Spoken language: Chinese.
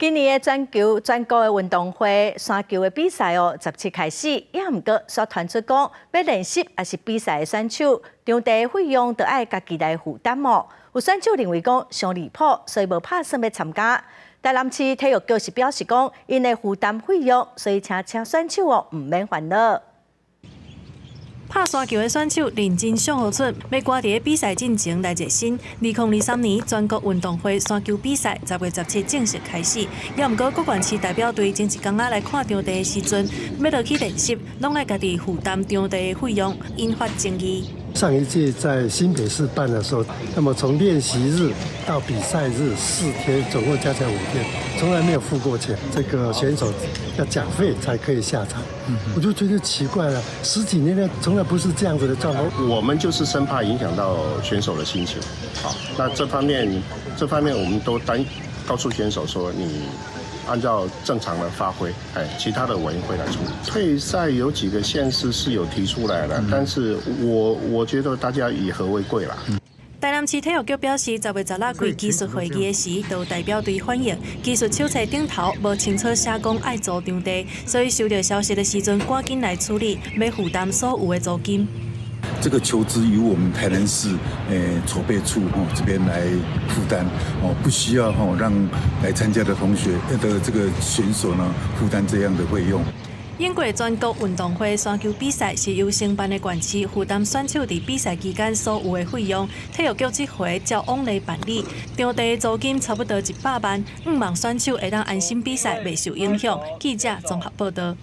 今年的全国的运动会山球的比赛17开始，也毋过煞传出讲要练习还是比赛的选手，场地费用都爱家己来负担哦。有选手认为讲伤离谱，所以无打算要参加。台南市体育局是表示讲，因会负担费用，所以请选手毋免烦恼。拍山球的选手认真上好出，要赶伫比赛进前来热身。2023年全国运动会山球比赛10月17正式开始，也毋过各县市代表队前一天来看场地的时阵，要落去练习，拢爱家己负担场地的费用，引发争议。上一届在新北市办的时候，那么从练习日到比赛日4天，总共加起来5天，从来没有付过钱。这个选手要缴费才可以下场，我就觉得奇怪了，10几年来从来不是这样子的状况。我们就是生怕影响到选手的心情，好，那这方面我们都告诉选手说你。按照正常的发挥，其他的委员会来处理。退赛有几个县市是有提出来的，但是我觉得大家以和为贵啦。台南市体育局表示，10月16日技术会议的时，就代表队反映技术手册顶头无清楚写讲爱租场地，所以收到消息的时阵赶紧来处理，要负担所有的租金。这个求职由我们台南市筹备处这边来负担不需要让来参加的同学的这个选手呢负担这样的费用。英国全国运动会山球比赛是由承办的县市负担选手伫比赛期间所有的费用。体育局这回照往例办理，场地租金差不多100万，希望选手会当安心比赛，袂受影响。记者综合报道。